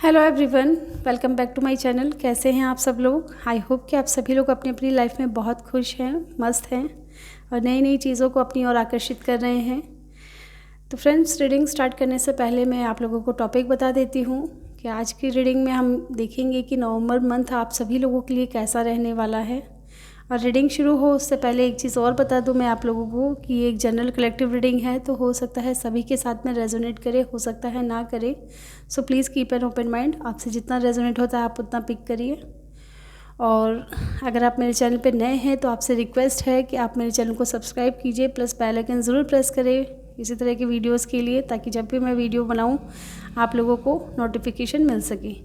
Hello everyone, welcome back to my channel. कैसे हैं आप सब लोग? आई होप कि आप सभी लोग अपनी अपनी लाइफ में बहुत खुश हैं, मस्त हैं और नई नई चीज़ों को अपनी ओर आकर्षित कर रहे हैं। तो फ्रेंड्स, रीडिंग स्टार्ट करने से पहले मैं आप लोगों को टॉपिक बता देती हूँ कि आज की रीडिंग में हम देखेंगे कि नवंबर मंथ आप सभी लोगों के लिए कैसा रहने वाला है। और रीडिंग शुरू हो उससे पहले एक चीज़ और बता दूं मैं आप लोगों को कि ये एक जनरल कलेक्टिव रीडिंग है, तो हो सकता है सभी के साथ में रेजोनेट करे, हो सकता है ना करे। So please keep an open mind. आपसे जितना रेजोनेट होता है आप उतना पिक करिए। और अगर आप मेरे चैनल पे नए हैं तो आपसे रिक्वेस्ट है कि आप मेरे चैनल को सब्सक्राइब कीजिए, प्लस बेल आइकन ज़रूर प्रेस करें इसी तरह के वीडियोस के लिए, ताकि जब भी मैं वीडियो बनाऊं आप लोगों को नोटिफिकेशन मिल सके।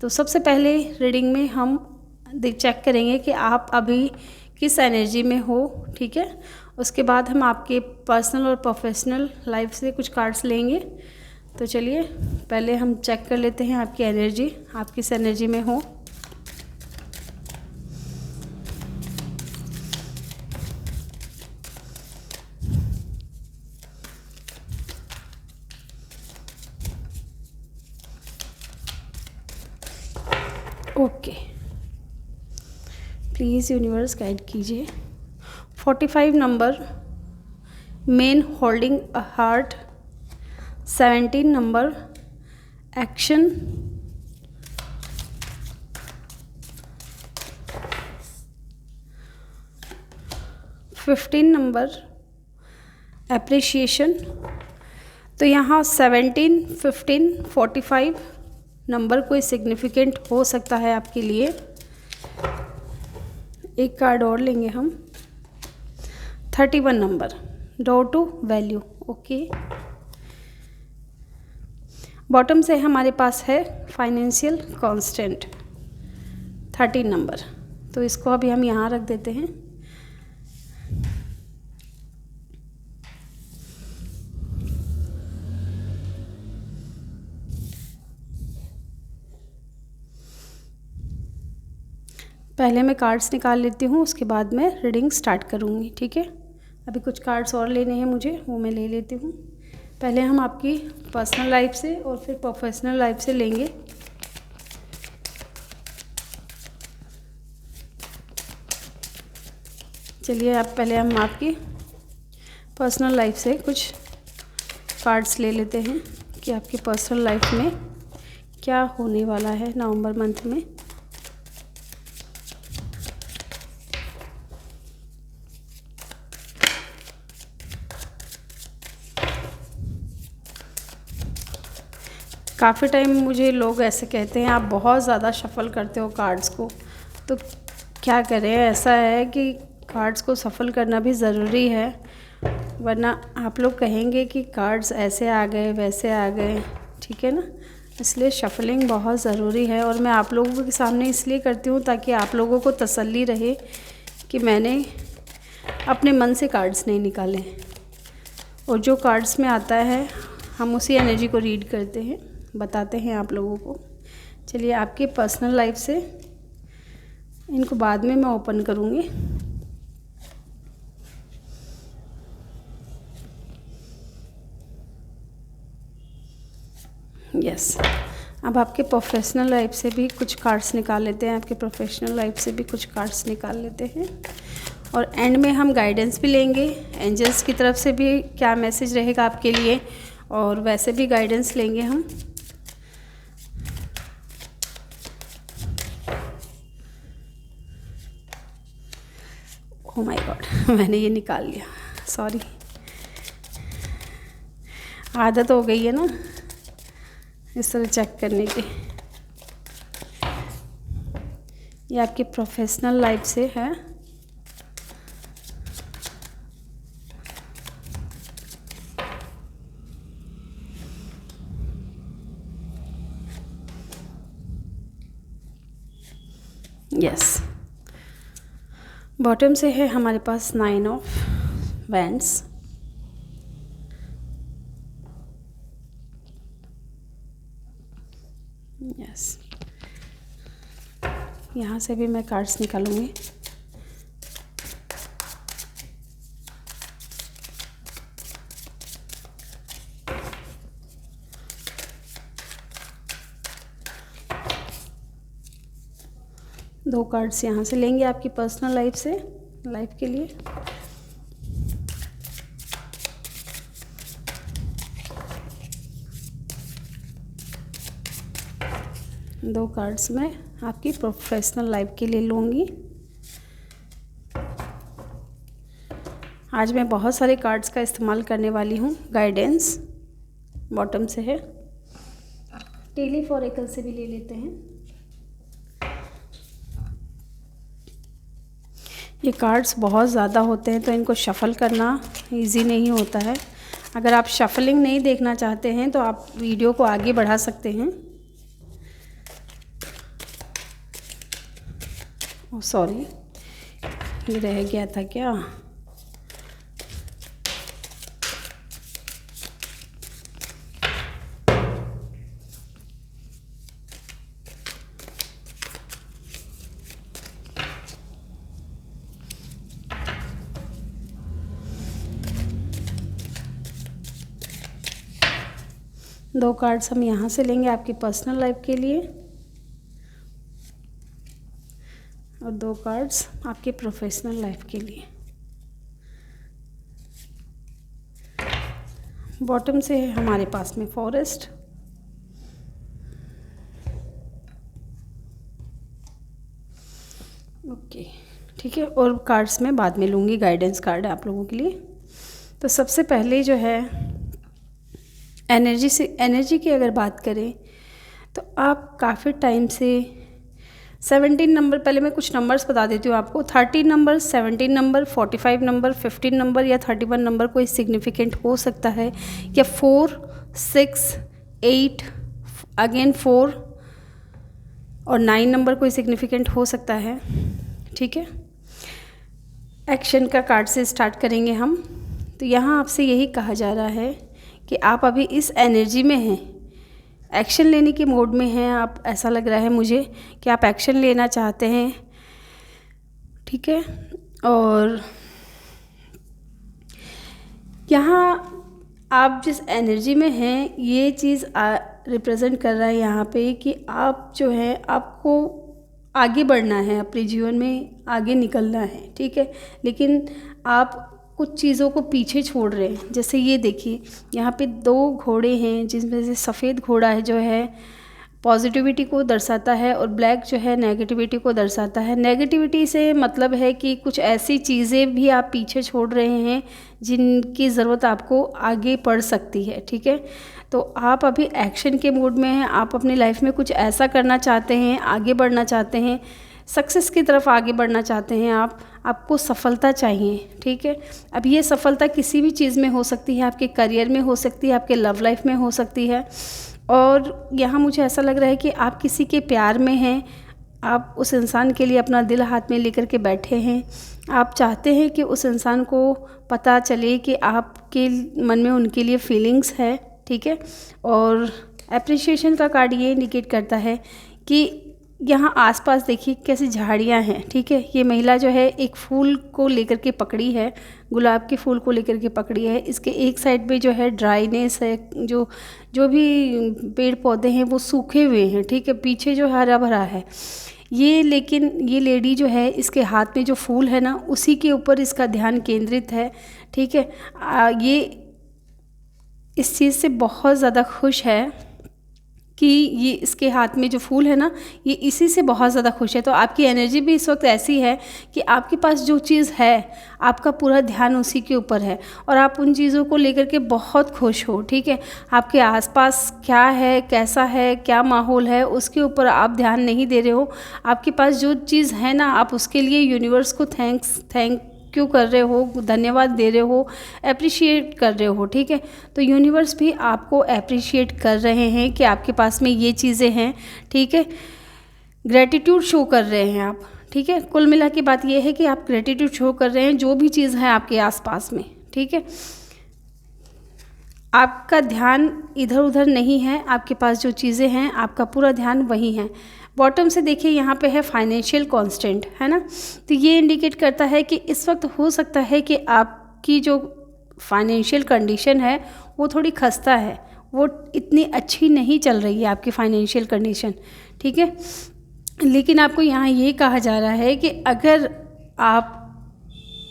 तो सबसे पहले रीडिंग में हम चेक करेंगे कि आप अभी किस एनर्जी में हो, ठीक है। उसके बाद हम आपके पर्सनल और प्रोफेशनल लाइफ से कुछ कार्ड्स लेंगे। तो चलिए पहले हम चेक कर लेते हैं आपकी एनर्जी, आप किस एनर्जी में हो। ओके, प्लीज़ यूनिवर्स गाइड कीजिए। 45 number, main holding a heart. 17 number, action. 15 number, appreciation. तो यहाँ 17, 15, 45 नंबर कोई सिग्निफिकेंट हो सकता है आपके लिए। एक कार्ड और लेंगे हम। 31 number, door to value. Okay, bottom से हमारे पास है फाइनेंशियल कांस्टेंट। 13 नंबर, तो इसको अभी हम यहाँ रख देते हैं। पहले मैं कार्ड्स निकाल लेती हूँ, उसके बाद मैं रीडिंग स्टार्ट करूँगी, ठीक है। अभी कुछ कार्ड्स और लेने हैं मुझे, वो मैं ले लेती हूँ। पहले हम आपकी पर्सनल लाइफ से और फिर प्रोफेशनल लाइफ से लेंगे। चलिए आप पहले हम आपकी पर्सनल लाइफ से कुछ कार्ड्स ले लेते हैं कि आपकी पर्सनल लाइफ में क्या होने वाला है नवंबर मंथ में। काफ़ी टाइम मुझे लोग ऐसे कहते हैं आप बहुत ज़्यादा शफ़ल करते हो कार्ड्स को, तो क्या करें, ऐसा है कि कार्ड्स को सफ़ल करना भी ज़रूरी है, वरना आप लोग कहेंगे कि कार्ड्स ऐसे आ गए वैसे आ गए, ठीक है ना। इसलिए शफलिंग बहुत ज़रूरी है और मैं आप लोगों के सामने इसलिए करती हूँ ताकि आप लोगों को तसल्ली रहे कि मैंने अपने मन से कार्ड्स नहीं निकाले, और जो कार्ड्स में आता है हम उसी एनर्जी को रीड करते हैं, बताते हैं आप लोगों को। चलिए आपके पर्सनल लाइफ से, इनको बाद में मैं ओपन करूँगी। यस, अब आपके प्रोफेशनल लाइफ से भी कुछ कार्ड्स निकाल लेते हैं, आपके प्रोफेशनल लाइफ से भी कुछ कार्ड्स निकाल लेते हैं, और एंड में हम गाइडेंस भी लेंगे, एंजल्स की तरफ से भी क्या मैसेज रहेगा आपके लिए, और वैसे भी गाइडेंस लेंगे हम। ओह माय गॉड, मैंने ये निकाल लिया, सॉरी, आदत हो गई है ना इस तरह चेक करने की। ये आपकी प्रोफेशनल लाइफ से है। यस, बॉटम से है हमारे पास 9 ऑफ वैंड्स। यस, यहाँ से भी मैं कार्ड्स निकालूंगी। 2 कार्ड्स यहाँ से लेंगे आपकी पर्सनल लाइफ के लिए। दो कार्ड्स मैं आपकी प्रोफेशनल लाइफ के लिए लूँगी। आज मैं बहुत सारे कार्ड्स का इस्तेमाल करने वाली हूँ। गाइडेंस बॉटम से है, टेलीफ ऑरेकल से भी ले लेते हैं। ये कार्ड्स बहुत ज़्यादा होते हैं तो इनको शफ़ल करना इजी नहीं होता है। अगर आप शफ़लिंग नहीं देखना चाहते हैं तो आप वीडियो को आगे बढ़ा सकते हैं। ओह सॉरी, ये रह गया था क्या? दो कार्ड्स हम यहाँ से लेंगे आपकी पर्सनल लाइफ के लिए और 2 कार्ड्स आपके प्रोफेशनल लाइफ के लिए। बॉटम से है हमारे पास में फॉरेस्ट, ओके ठीक है। और कार्ड्स मैं बाद में लूँगी, गाइडेंस कार्ड है आप लोगों के लिए। तो सबसे पहले जो है एनर्जी की अगर बात करें तो आप काफ़ी टाइम से 17 नंबर, पहले मैं कुछ नंबर्स बता देती हूँ आपको। 30 नंबर, 17 नंबर, 45 नंबर, 15 नंबर या 31 नंबर कोई सिग्निफिकेंट हो सकता है, या 4, 6, 8 अगेन 4 और 9 नंबर कोई सिग्निफिकेंट हो सकता है। ठीक है, एक्शन का कार्ड से स्टार्ट करेंगे हम। तो यहाँ आपसे यही कहा जा रहा है कि आप अभी इस एनर्जी में हैं, एक्शन लेने के मोड में हैं आप। ऐसा लग रहा है मुझे कि आप एक्शन लेना चाहते हैं। ठीक है, और यहाँ आप जिस एनर्जी में हैं ये चीज़ रिप्रेजेंट कर रहा है यहाँ पे कि आप जो है आपको आगे बढ़ना है, अपने जीवन में आगे निकलना है। ठीक है, लेकिन आप कुछ चीज़ों को पीछे छोड़ रहे हैं। जैसे ये देखिए, यहाँ पे 2 घोड़े हैं जिसमें से सफ़ेद घोड़ा है जो है पॉजिटिविटी को दर्शाता है और ब्लैक जो है नेगेटिविटी को दर्शाता है। नेगेटिविटी से मतलब है कि कुछ ऐसी चीज़ें भी आप पीछे छोड़ रहे हैं जिनकी ज़रूरत आपको आगे पड़ सकती है। ठीक है, तो आप अभी एक्शन के मूड में हैं। आप अपनी लाइफ में कुछ ऐसा करना चाहते हैं, आगे बढ़ना चाहते हैं, सक्सेस की तरफ आगे बढ़ना चाहते हैं। आपको सफलता चाहिए। ठीक है, अब ये सफलता किसी भी चीज़ में हो सकती है, आपके करियर में हो सकती है, आपके लव लाइफ में हो सकती है। और यहाँ मुझे ऐसा लग रहा है कि आप किसी के प्यार में हैं, आप उस इंसान के लिए अपना दिल हाथ में लेकर के बैठे हैं। आप चाहते हैं कि उस इंसान को पता चले कि आपके मन में उनके लिए फीलिंग्स है। ठीक है, और एप्रिशिएशन का कार्ड ये इंडिकेट करता है कि यहाँ आसपास देखिए कैसी झाड़ियाँ हैं। ठीक है, ये महिला जो है एक फूल को लेकर के पकड़ी है, गुलाब के फूल को लेकर के पकड़ी है। इसके एक साइड पे जो है ड्राइनेस है, जो भी पेड़ पौधे हैं वो सूखे हुए हैं। ठीक है, पीछे जो हरा भरा है ये, लेकिन ये लेडी जो है इसके हाथ में जो फूल है ना उसी के ऊपर इसका ध्यान केंद्रित है। ठीक है, ये इस चीज़ से बहुत ज़्यादा खुश है कि ये इसके हाथ में जो फूल है ना ये इसी से बहुत ज़्यादा खुश है। तो आपकी एनर्जी भी इस वक्त ऐसी है कि आपके पास जो चीज़ है आपका पूरा ध्यान उसी के ऊपर है और आप उन चीज़ों को लेकर के बहुत खुश हो। ठीक है, आपके आसपास क्या है, कैसा है, क्या माहौल है उसके ऊपर आप ध्यान नहीं दे रहे हो। आपके पास जो चीज़ है ना आप उसके लिए यूनिवर्स को थैंक क्यों कर रहे हो, धन्यवाद दे रहे हो, एप्रिशिएट कर रहे हो। ठीक है, तो यूनिवर्स भी आपको एप्रिशिएट कर रहे हैं कि आपके पास में ये चीज़ें हैं। ठीक है, ग्रेटिट्यूड शो कर रहे हैं आप। ठीक है, कुल मिला के बात ये है कि आप ग्रेटिट्यूड शो कर रहे हैं जो भी चीज़ है आपके आसपास में। ठीक है, आपका ध्यान इधर उधर नहीं है, आपके पास जो चीज़ें हैं आपका पूरा ध्यान वही है। बॉटम से देखिए यहाँ पे है फाइनेंशियल कांस्टेंट, है ना। तो ये इंडिकेट करता है कि इस वक्त हो सकता है कि आपकी जो फाइनेंशियल कंडीशन है वो थोड़ी खस्ता है, वो इतनी अच्छी नहीं चल रही है आपकी फाइनेंशियल कंडीशन। ठीक है, लेकिन आपको यहाँ ये कहा जा रहा है कि अगर आप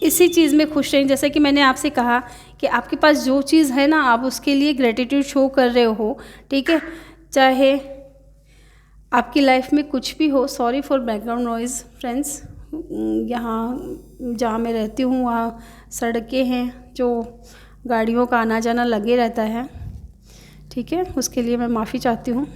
इसी चीज़ में खुश रहें, जैसे कि मैंने आपसे कहा कि आपके पास जो चीज़ है ना, आप उसके लिए ग्रेटिट्यूड शो कर रहे हो, ठीक है। चाहे आपकी लाइफ में कुछ भी हो, sorry for background noise friends, यहाँ जहाँ मैं रहती हूँ वहाँ सड़कें हैं जो गाड़ियों का आना जाना लगे रहता है, ठीक है, उसके लिए मैं माफ़ी चाहती हूँ।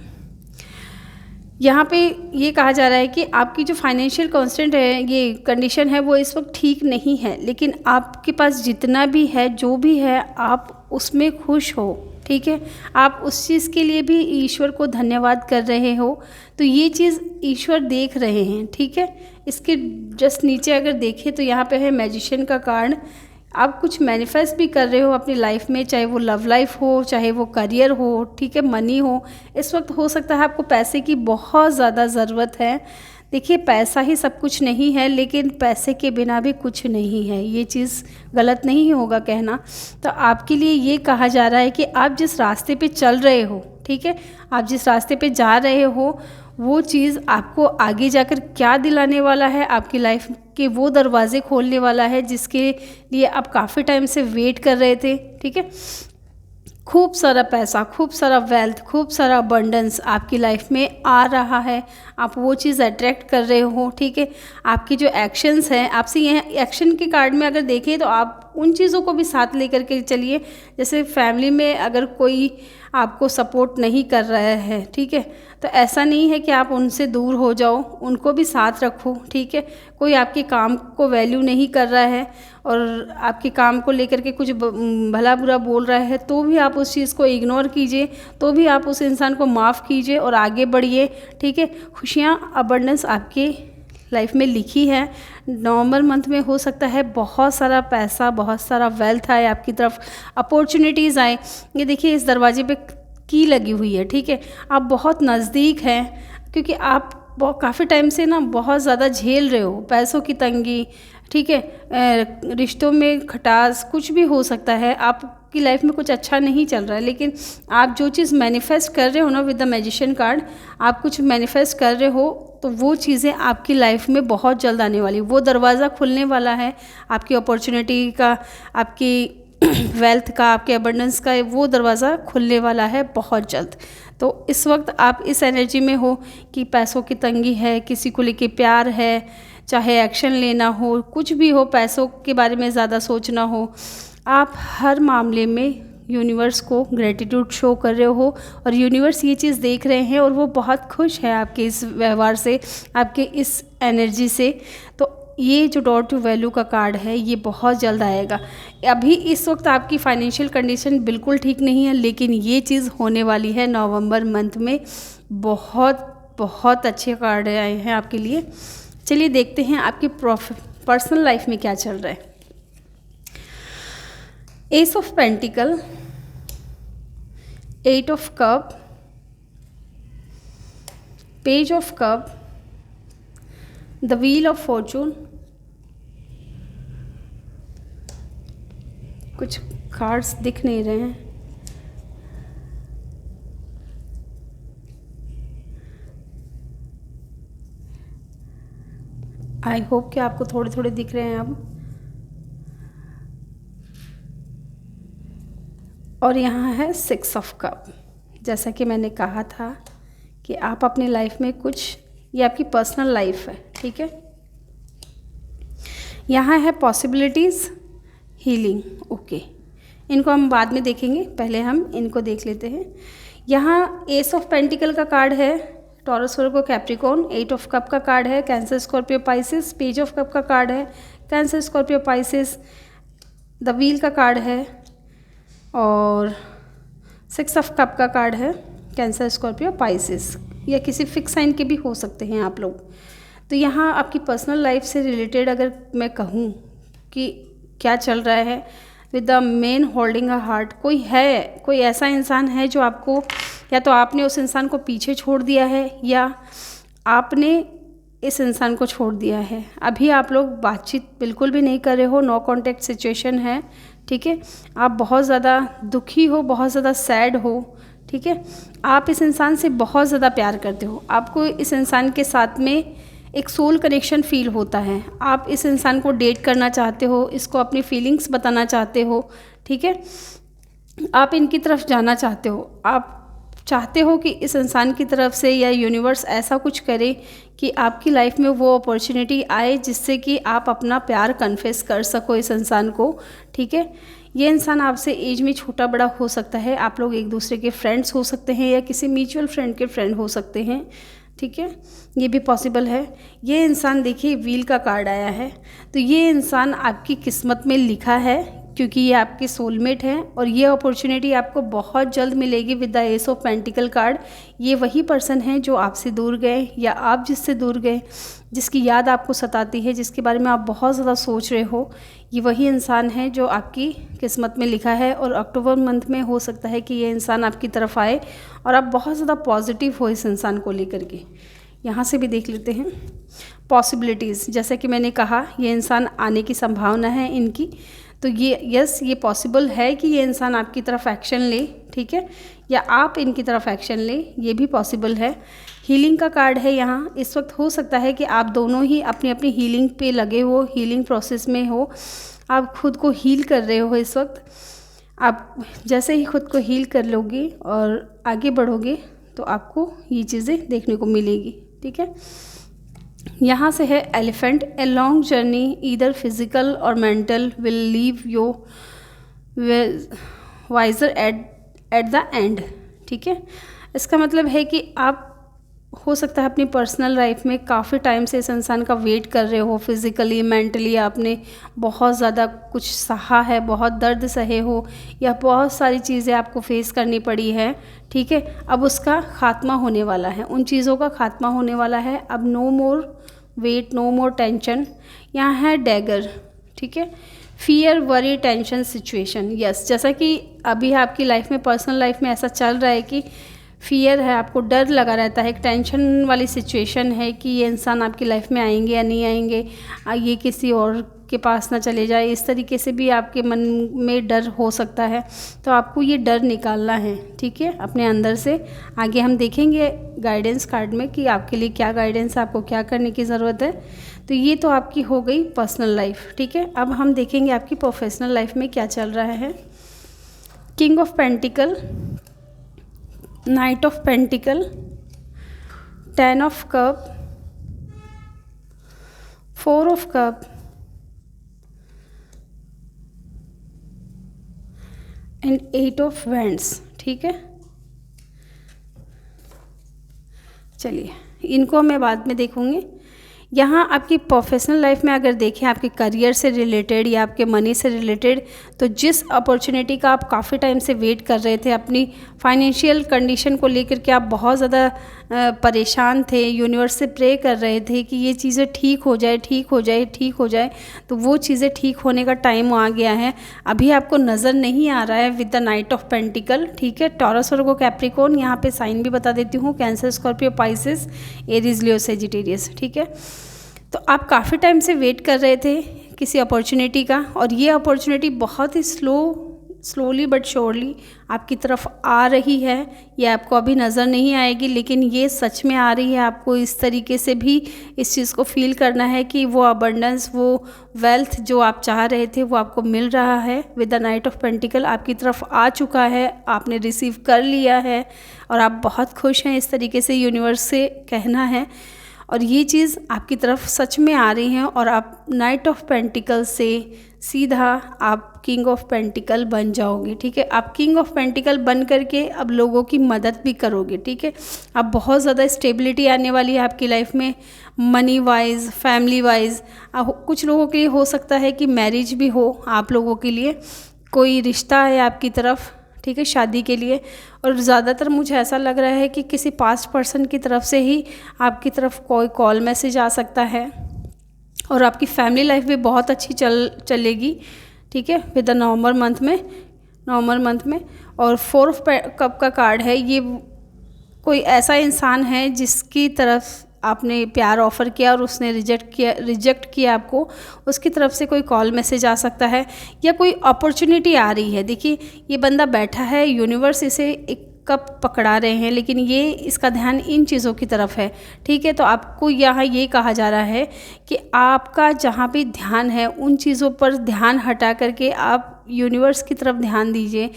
यहाँ पे ये कहा जा रहा है कि आपकी जो फाइनेंशियल कांस्टेंट है, ये कंडीशन है, वो इस वक्त ठीक नहीं है, लेकिन आपके पास जितना भी है, जो भी है, आप उसमें खुश हो, ठीक है। आप उस चीज़ के लिए भी ईश्वर को धन्यवाद कर रहे हो, तो ये चीज़ ईश्वर देख रहे हैं, ठीक है। इसके जस्ट नीचे अगर देखें तो यहाँ पे है मैजिशियन का कार्ड। आप कुछ मैनिफेस्ट भी कर रहे हो अपनी लाइफ में, चाहे वो लव लाइफ हो, चाहे वो करियर हो, ठीक है, मनी हो। इस वक्त हो सकता है आपको पैसे की बहुत ज़्यादा ज़रूरत है। देखिए, पैसा ही सब कुछ नहीं है, लेकिन पैसे के बिना भी कुछ नहीं है, ये चीज़ गलत नहीं होगा कहना। तो आपके लिए ये कहा जा रहा है कि आप जिस रास्ते पे चल रहे हो, ठीक है, आप जिस रास्ते पे जा रहे हो, वो चीज़ आपको आगे जाकर क्या दिलाने वाला है, आपकी लाइफ के वो दरवाज़े खोलने वाला है जिसके लिए आप काफ़ी टाइम से वेट कर रहे थे, ठीक है। खूब सारा पैसा, खूब सारा वेल्थ, खूब सारा अबंडेंस आपकी लाइफ में आ रहा है, आप वो चीज़ अट्रैक्ट कर रहे हो, ठीक है। आपकी जो एक्शंस हैं, आपसे ये एक्शन के कार्ड में अगर देखें तो आप उन चीज़ों को भी साथ लेकर के चलिए। जैसे फैमिली में अगर कोई आपको सपोर्ट नहीं कर रहा है, ठीक है, तो ऐसा नहीं है कि आप उनसे दूर हो जाओ, उनको भी साथ रखो, ठीक है। कोई आपके काम को वैल्यू नहीं कर रहा है और आपके काम को लेकर के कुछ भला बुरा बोल रहा है, तो भी आप उस चीज़ को इग्नोर कीजिए, तो भी आप उस इंसान को माफ़ कीजिए और आगे बढ़िए, ठीक है। खुशियाँ, अबंडेंस आपके लाइफ में लिखी है। नवंबर मंथ में हो सकता है बहुत सारा पैसा, बहुत सारा वेल्थ आए आपकी तरफ, अपॉर्चुनिटीज़ आए। ये देखिए, इस दरवाजे पे की लगी हुई है, ठीक है। आप बहुत नज़दीक हैं, क्योंकि आप काफ़ी टाइम से ना बहुत ज़्यादा झेल रहे हो, पैसों की तंगी, ठीक है, रिश्तों में खटास, कुछ भी हो सकता है, आपकी लाइफ में कुछ अच्छा नहीं चल रहा है, लेकिन आप जो चीज़ मैनिफेस्ट कर रहे हो ना विद द मैजिशियन कार्ड, आप कुछ मैनिफेस्ट कर रहे हो, तो वो चीज़ें आपकी लाइफ में बहुत जल्द आने वाली, वो दरवाज़ा खुलने वाला है आपकी अपॉर्चुनिटी का, आपकी वेल्थ का, आपके अबंडेंस का, वो दरवाज़ा खुलने वाला है बहुत जल्द। तो इस वक्त आप इस एनर्जी में हो कि पैसों की तंगी है, किसी को लेके प्यार है, चाहे एक्शन लेना हो, कुछ भी हो, पैसों के बारे में ज़्यादा सोचना हो, आप हर मामले में यूनिवर्स को ग्रेटिट्यूड शो कर रहे हो और यूनिवर्स ये चीज़ देख रहे हैं और वो बहुत खुश है आपके इस व्यवहार से, आपके इस एनर्जी से। तो ये जो डॉट टू वैल्यू का कार्ड है, ये बहुत जल्द आएगा। अभी इस वक्त आपकी फाइनेंशियल कंडीशन बिल्कुल ठीक नहीं है, लेकिन ये चीज़ होने वाली है नवंबर मंथ में। बहुत बहुत अच्छे कार्ड आए हैं आपके लिए। चलिए देखते हैं आपकी पर्सनल लाइफ में क्या चल रहा है। S of pentacle, 8 of cup, page of cup, the wheel of Fortune. कुछ कार्ड्स दिख नहीं रहे हैं। आई होप कि आपको थोड़े थोड़े दिख रहे हैं अब। और यहाँ है 6 ऑफ कप। जैसा कि मैंने कहा था कि आप अपनी लाइफ में कुछ, ये आपकी पर्सनल लाइफ है, ठीक है। यहाँ है पॉसिबिलिटीज़, हीलिंग, ओके, इनको हम बाद में देखेंगे, पहले हम इनको देख लेते हैं। यहाँ एस ऑफ पेंटिकल का कार्ड है, taurus, Virgo, Capricorn. 8 of cup का कार्ड है, cancer, Scorpio, Pisces. Page of cup का कार्ड है, cancer, Scorpio, Pisces. The wheel का कार्ड है और 6 ऑफ कप का कार्ड है, कैंसर, स्कॉर्पियो, पाइसेस। या किसी फिक्स साइन के भी हो सकते हैं आप लोग। तो यहाँ आपकी पर्सनल लाइफ से रिलेटेड अगर मैं कहूँ कि क्या चल रहा है, with the man holding a heart, कोई है, कोई ऐसा इंसान है जो आपको, या तो आपने उस इंसान को पीछे छोड़ दिया है या आपने इस इंसान को छोड़ दिया है। अभी आप लोग बातचीत बिल्कुल भी नहीं कर रहे हो, नो कॉन्टैक्ट सिचुएशन है, ठीक है। आप बहुत ज़्यादा दुखी हो, बहुत ज़्यादा सैड हो, ठीक है। आप इस इंसान से बहुत ज़्यादा प्यार करते हो, आपको इस इंसान के साथ में एक सोल कनेक्शन फील होता है, आप इस इंसान को डेट करना चाहते हो, इसको अपनी फीलिंग्स बताना चाहते हो, ठीक है। आप इनकी तरफ जाना चाहते हो, आप चाहते हो कि इस इंसान की तरफ से या यूनिवर्स ऐसा कुछ करे कि आपकी लाइफ में वो अपॉर्चुनिटी आए जिससे कि आप अपना प्यार कन्फेस कर सको इस इंसान को, ठीक है। ये इंसान आपसे एज में छोटा बड़ा हो सकता है, आप लोग एक दूसरे के फ्रेंड्स हो सकते हैं या किसी म्यूचुअल फ्रेंड के फ्रेंड हो सकते हैं, ठीक है, ये भी पॉसिबल है। ये इंसान देखिए व्हील का कार्ड आया है, तो ये इंसान आपकी किस्मत में लिखा है क्योंकि ये आपके सोलमेट हैं और ये अपॉर्चुनिटी आपको बहुत जल्द मिलेगी with the S of pentacle card. ये वही पर्सन है जो आपसे दूर गए या आप जिससे दूर गए, जिसकी याद आपको सताती है, जिसके बारे में आप बहुत ज़्यादा सोच रहे हो, ये वही इंसान है जो आपकी किस्मत में लिखा है। और अक्टूबर मंथ में हो सकता है कि ये इंसान आपकी तरफ आए और आप बहुत ज़्यादा पॉजिटिव हो इस इंसान को लेकर के। यहाँ से भी देख लेते हैं पॉसिबिलिटीज़। जैसे कि मैंने कहा ये इंसान आने की संभावना है इनकी, तो ये पॉसिबल है कि ये इंसान आपकी तरफ एक्शन ले, ठीक है, या आप इनकी तरफ एक्शन ले, ये भी पॉसिबल है। हीलिंग का कार्ड है यहाँ। इस वक्त हो सकता है कि आप दोनों ही अपनी अपनी हीलिंग पे लगे हो, हीलिंग प्रोसेस में हो, आप खुद को हील कर रहे हो इस वक्त। आप जैसे ही खुद को हील कर लोगे और आगे बढ़ोगे तो आपको ये चीज़ें देखने को मिलेगी, ठीक है। यहाँ से है elephant. A long journey either physical or mental will leave you wiser at the end, ठीक है। इसका मतलब है कि आप हो सकता है अपनी पर्सनल लाइफ में काफ़ी टाइम से इस इंसान का वेट कर रहे हो, फिज़िकली मेंटली आपने बहुत ज़्यादा कुछ सहा है, बहुत दर्द सहे हो या बहुत सारी चीज़ें आपको फेस करनी पड़ी है, ठीक है। अब उसका खात्मा होने वाला है, उन चीज़ों का खात्मा होने वाला है। अब no more wait, no more tension. यहाँ है डैगर, ठीक है। Fear, worry, tension, situation. Yes, जैसा कि अभी आपकी लाइफ में, पर्सनल लाइफ में ऐसा चल रहा है कि फियर है, आपको डर लगा रहता है, एक टेंशन वाली सिचुएशन है कि ये इंसान आपकी लाइफ में आएंगे या नहीं आएंगे, ये किसी और के पास ना चले जाए, इस तरीके से भी आपके मन में डर हो सकता है। तो आपको ये डर निकालना है, ठीक है, अपने अंदर से। आगे हम देखेंगे गाइडेंस कार्ड में कि आपके लिए क्या गाइडेंस है, आपको क्या करने की ज़रूरत है। तो ये तो आपकी हो गई पर्सनल लाइफ, ठीक है। अब हम देखेंगे आपकी प्रोफेशनल लाइफ में क्या चल रहा है। King of pentacle, night of pentacle, 10 of cup, 4 of cup and 8 of wands, ठीक है। चलिए इनको मैं बाद में देखूँगी। यहाँ आपकी प्रोफेशनल लाइफ में अगर देखें आपके करियर से रिलेटेड या आपके मनी से रिलेटेड, तो जिस अपॉर्चुनिटी का आप काफ़ी टाइम से वेट कर रहे थे, अपनी फाइनेंशियल कंडीशन को लेकर के आप बहुत ज़्यादा परेशान थे, यूनिवर्स से प्रे कर रहे थे कि ये चीज़ें ठीक हो जाए, ठीक हो जाए, ठीक हो जाए, तो वो चीज़ें ठीक होने का टाइम आ गया है। अभी आपको नज़र नहीं आ रहा है with the night of pentacle, ठीक है। टॉरस, वर्गो, कैप्रिकॉर्न, यहाँ पे साइन भी बता देती हूँ, कैंसर, स्कॉर्पियो, पाइसेस, एरीज, लियो, सेजिटेरियस, ठीक है। तो आप काफ़ी टाइम से वेट कर रहे थे किसी अपॉर्चुनिटी का, और ये अपॉर्चुनिटी बहुत ही स्लोली बट श्योरली आपकी तरफ आ रही है। ये आपको अभी नज़र नहीं आएगी, लेकिन ये सच में आ रही है। आपको इस तरीके से भी इस चीज़ को फील करना है कि वो अबंडेंस, वो वेल्थ जो आप चाह रहे थे वो आपको मिल रहा है। With the night of pentacle आपकी तरफ आ चुका है, आपने रिसीव कर लिया है और आप बहुत खुश हैं, इस तरीके से यूनिवर्स से कहना है। और ये चीज़ आपकी तरफ सच में आ रही है और आप नाइट ऑफ पेंटिकल से सीधा आप किंग ऑफ पेंटिकल बन जाओगे, ठीक है। आप किंग ऑफ पेंटिकल बन करके अब लोगों की मदद भी करोगे, ठीक है। अब बहुत ज़्यादा स्टेबिलिटी आने वाली है आपकी लाइफ में, मनी वाइज, फैमिली वाइज। कुछ लोगों के लिए हो सकता है कि मैरिज भी हो, आप लोगों के लिए कोई रिश्ता है आपकी तरफ, ठीक है, शादी के लिए। और ज़्यादातर मुझे ऐसा लग रहा है कि किसी पास्ट पर्सन की तरफ से ही आपकी तरफ कोई कॉल मैसेज आ सकता है और आपकी फैमिली लाइफ भी बहुत अच्छी चलेगी, ठीक है, विद द नवंबर मंथ में। और 4 ऑफ कप का कार्ड है, ये कोई ऐसा इंसान है जिसकी तरफ आपने प्यार ऑफ़र किया और उसने रिजेक्ट किया आपको, उसकी तरफ से कोई कॉल मैसेज आ सकता है या कोई अपॉर्चुनिटी आ रही है। देखिए ये बंदा बैठा है, यूनिवर्स इसे एक कप पकड़ा रहे हैं, लेकिन ये इसका ध्यान इन चीज़ों की तरफ है, ठीक है। तो आपको यहाँ ये कहा जा रहा है कि आपका जहाँ भी ध्यान है उन चीज़ों पर ध्यान हटा करके आप यूनिवर्स की तरफ ध्यान दीजिए।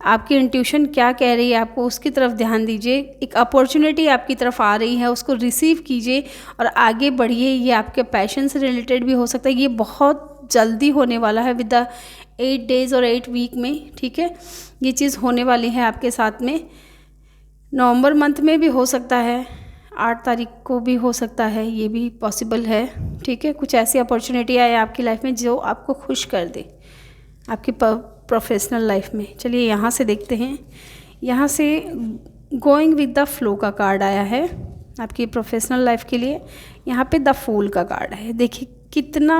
आपकी इंट्यूशन क्या कह रही है आपको उसकी तरफ ध्यान दीजिए। एक अपॉर्चुनिटी आपकी तरफ आ रही है, उसको रिसीव कीजिए और आगे बढ़िए। ये आपके पैशन से रिलेटेड भी हो सकता है, ये बहुत जल्दी होने वाला है, विद द 8 डेज़ और 8 वीक में, ठीक है। ये चीज़ होने वाली है आपके साथ में। नवंबर मंथ में भी हो सकता है, 8 तारीख को भी हो सकता है, ये भी पॉसिबल है, ठीक है। कुछ ऐसी अपॉर्चुनिटी आए आपकी लाइफ में जो आपको खुश कर दे आपकी प्रोफेशनल लाइफ में। चलिए यहाँ से देखते हैं। यहाँ से गोइंग विद द फ्लो का कार्ड आया है आपकी प्रोफेशनल लाइफ के लिए। यहाँ पे द फूल का कार्ड है। देखिए कितना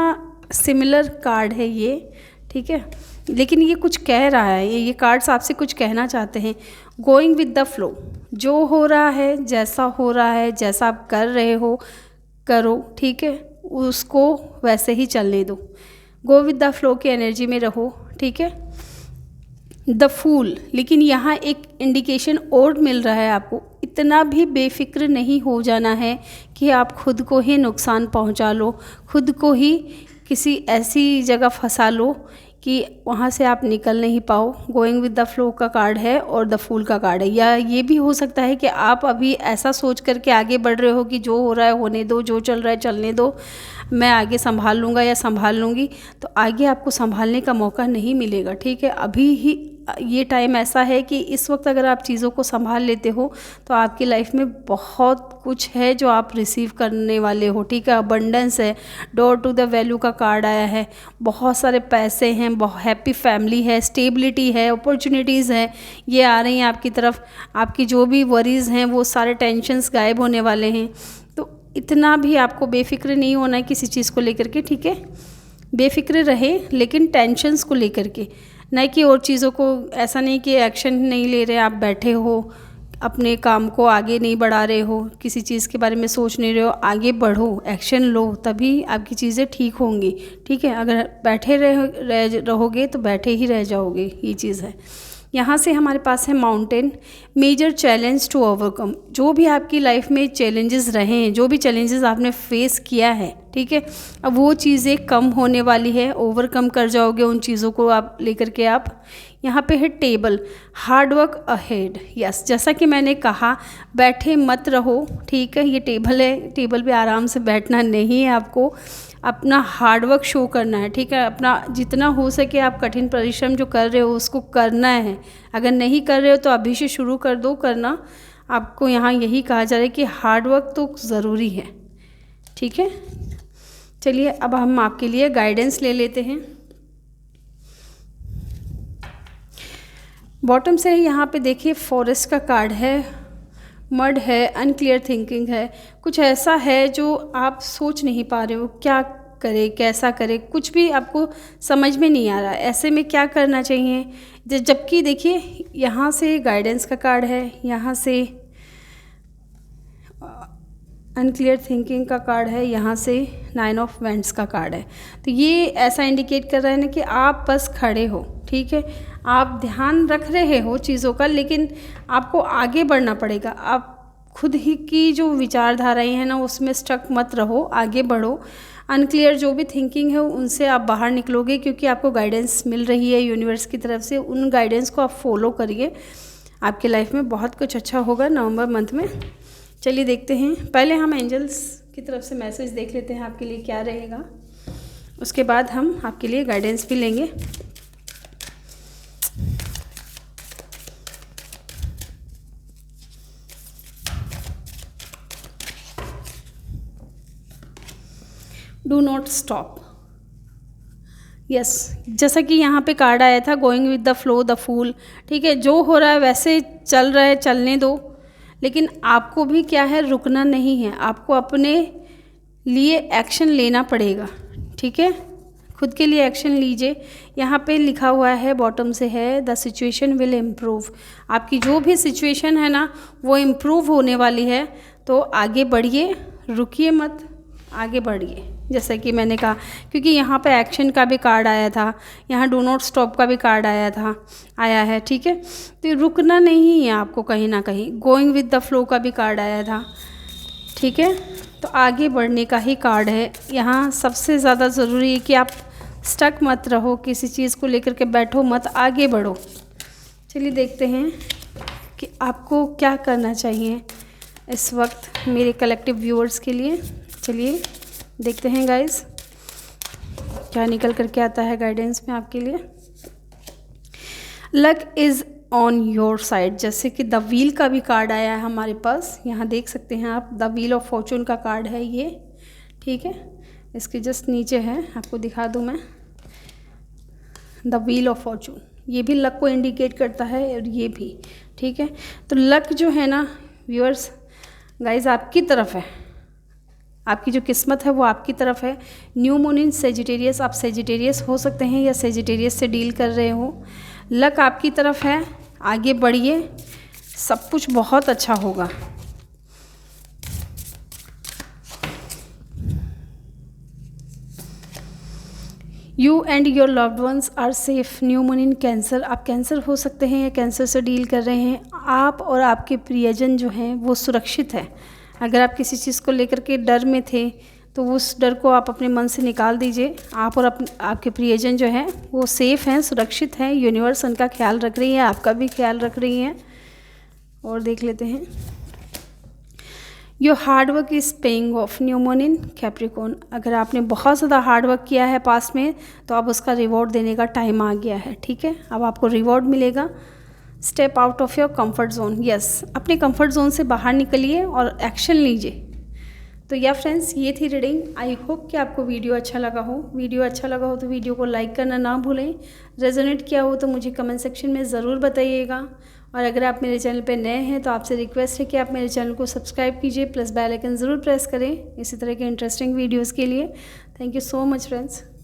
सिमिलर कार्ड है ये, ठीक है, लेकिन ये कुछ कह रहा है। ये कार्ड्स आपसे कुछ कहना चाहते हैं। गोइंग विद द फ्लो, जो हो रहा है, जैसा हो रहा है, जैसा आप कर रहे हो करो, ठीक है, उसको वैसे ही चलने दो। गो विद द फ्लो की एनर्जी में रहो, ठीक है। द फूल, लेकिन यहाँ एक इंडिकेशन और मिल रहा है आपको, इतना भी बेफिक्र नहीं हो जाना है कि आप खुद को ही नुकसान पहुँचा लो, खुद को ही किसी ऐसी जगह फंसा लो कि वहाँ से आप निकल नहीं पाओ। गोइंग विद द फ्लो का कार्ड है और द फूल का कार्ड है। या ये भी हो सकता है कि आप अभी ऐसा सोच करके आगे बढ़ रहे हो कि जो हो रहा है होने दो, जो चल रहा है चलने दो, मैं आगे संभाल लूँगा या संभाल लूँगी, तो आगे आपको संभालने का मौका नहीं मिलेगा, ठीक है। अभी ही ये टाइम ऐसा है कि इस वक्त अगर आप चीज़ों को संभाल लेते हो तो आपकी लाइफ में बहुत कुछ है जो आप रिसीव करने वाले हो, ठीक है। अबंडेंस है, डोर टू द वैल्यू का कार्ड आया है, बहुत सारे पैसे हैं, बहुत हैप्पी फैमिली है, स्टेबिलिटी है, अपॉर्चुनिटीज़ हैं, ये आ रही हैं आपकी तरफ। आपकी जो भी वरीज़ हैं वो सारे टेंशन्स गायब होने वाले हैं। तो इतना भी आपको बेफिक्र नहीं होना है किसी चीज़ को लेकर के, ठीक है। बेफिक्र रहे लेकिन टेंशन्स को लेकर के, न कि और चीज़ों को। ऐसा नहीं कि एक्शन नहीं ले रहे, आप बैठे हो अपने काम को आगे नहीं बढ़ा रहे हो, किसी चीज़ के बारे में सोच नहीं रहे हो, आगे बढ़ो, एक्शन लो, तभी आपकी चीज़ें ठीक होंगी, ठीक है। अगर बैठे रहोगे तो बैठे ही रह जाओगे, ये चीज़ है। यहाँ से हमारे पास है mountain, major challenge to overcome. जो भी आपकी लाइफ में चैलेंजेस रहे हैं, जो भी चैलेंजेस आपने फेस किया है, ठीक है, अब वो चीज़ें कम होने वाली है, ओवरकम कर जाओगे उन चीज़ों को आप लेकर के। आप यहाँ पे है table, hard work ahead. Yes, जैसा कि मैंने कहा, बैठे मत रहो, ठीक है। ये टेबल है, टेबल पे आराम से बैठना नहीं है आपको, अपना हार्डवर्क शो करना है, ठीक है। अपना जितना हो सके आप कठिन परिश्रम जो कर रहे हो उसको करना है। अगर नहीं कर रहे हो तो अभी से शुरू कर दो करना। आपको यहाँ यही कहा जा रहा है कि हार्डवर्क तो ज़रूरी है, ठीक है। चलिए अब हम आपके लिए गाइडेंस ले लेते हैं। बॉटम से यहाँ पे देखिए फॉरेस्ट का कार्ड है, मड है, अनक्लियर थिंकिंग है। कुछ ऐसा है जो आप सोच नहीं पा रहे हो, क्या करे, कैसा करे, कुछ भी आपको समझ में नहीं आ रहा है, ऐसे में क्या करना चाहिए। जबकि देखिए यहाँ से गाइडेंस का कार्ड है, यहाँ से अनक्लियर थिंकिंग का कार्ड है, यहाँ से 9 ऑफ वैंड्स का कार्ड है। तो ये ऐसा इंडिकेट कर रहा है ना कि आप बस खड़े हो, ठीक है। आप ध्यान रख रहे हो चीज़ों का, लेकिन आपको आगे बढ़ना पड़ेगा। आप खुद ही की जो विचारधाराएं हैं ना उसमें स्टक मत रहो, आगे बढ़ो। अनक्लियर जो भी थिंकिंग है उनसे आप बाहर निकलोगे, क्योंकि आपको गाइडेंस मिल रही है यूनिवर्स की तरफ से। उन गाइडेंस को आप फॉलो करिए, आपकी लाइफ में बहुत कुछ अच्छा होगा नवंबर मंथ में। चलिए देखते हैं, पहले हम एंजल्स की तरफ से मैसेज देख लेते हैं आपके लिए क्या रहेगा, उसके बाद हम आपके लिए गाइडेंस भी लेंगे। Do not stop. यस, जैसा कि यहाँ पे कार्ड आया था going with the flow, the fool, ठीक है। जो हो रहा है वैसे चल रहा है, चलने दो, लेकिन आपको भी क्या है, रुकना नहीं है। आपको अपने लिए एक्शन लेना पड़ेगा, ठीक है। खुद के लिए एक्शन लीजिए। यहाँ पे लिखा हुआ है बॉटम से है द सिचुएशन विल इम्प्रूव। आपकी जो भी सिचुएशन है ना वो इम्प्रूव होने वाली है, तो आगे बढ़िए, रुकिए मत, आगे बढ़िए। जैसा कि मैंने कहा, क्योंकि यहाँ पे एक्शन का भी कार्ड आया था, यहाँ डू नॉट स्टॉप का भी कार्ड आया है, ठीक है। तो रुकना नहीं है आपको कहीं ना कहीं, गोइंग विद द फ्लो का भी कार्ड आया था, ठीक है। तो आगे बढ़ने का ही कार्ड है यहाँ। सबसे ज़्यादा ज़रूरी है कि आप स्टक मत रहो, किसी चीज़ को लेकर के बैठो मत, आगे बढ़ो। चलिए देखते हैं कि आपको क्या करना चाहिए इस वक्त मेरे कलेक्टिव व्यूअर्स के लिए। चलिए देखते हैं गाइस क्या निकल करके आता है गाइडेंस में आपके लिए। Luck is on your side, जैसे कि द व्हील का भी कार्ड आया है हमारे पास, यहाँ देख सकते हैं आप, द व्हील ऑफ फॉर्चून का कार्ड है ये, ठीक है। इसके जस्ट नीचे है, आपको दिखा दूँ मैं, द व्हील ऑफ फॉर्चून, ये भी लक को इंडिकेट करता है और ये भी, ठीक है। तो लक जो है ना व्यूअर्स गाइस आपकी तरफ है, आपकी जो किस्मत है वो आपकी तरफ है। न्यू मून इन सेजिटेरियस, आप सेजिटेरियस हो सकते हैं या सेजिटेरियस से डील कर रहे हो। लक आपकी तरफ है, आगे बढ़िए, सब कुछ बहुत अच्छा होगा। You and your loved ones are safe. New moon in Cancer, आप कैंसर हो सकते हैं या कैंसर से डील कर रहे हैं। आप और आपके प्रियजन जो हैं वो सुरक्षित है। अगर आप किसी चीज़ को लेकर के डर में थे तो उस डर को आप अपने मन से निकाल दीजिए। आप और आपके प्रियजन जो हैं वो सेफ़ हैं, सुरक्षित हैं। यूनिवर्स उनका ख्याल रख रही है, आपका भी ख्याल रख रही हैं। और देख लेते हैं, your hard work is paying off. New moon in Capricorn, अगर आपने बहुत ज़्यादा हार्ड वर्क किया है पास्ट में तो अब उसका रिवॉर्ड देने का टाइम आ गया है, ठीक है। अब आपको रिवॉर्ड मिलेगा। Step out of your comfort zone, yes, अपने कंफर्ट जोन से बाहर निकलिए और एक्शन लीजिए। तो या फ्रेंड्स, ये थी रीडिंग। आई होप कि आपको वीडियो अच्छा लगा हो। वीडियो अच्छा लगा हो तो वीडियो को लाइक करना ना भूलें। रेजोनेट किया हो तो मुझे कमेंट सेक्शन में ज़रूर बताइएगा। और अगर आप मेरे चैनल पे नए हैं तो आपसे रिक्वेस्ट है कि आप मेरे चैनल को सब्सक्राइब कीजिए, प्लस बेल आइकन ज़रूर प्रेस करें इसी तरह के इंटरेस्टिंग वीडियोज़ के लिए। Thank you so much friends.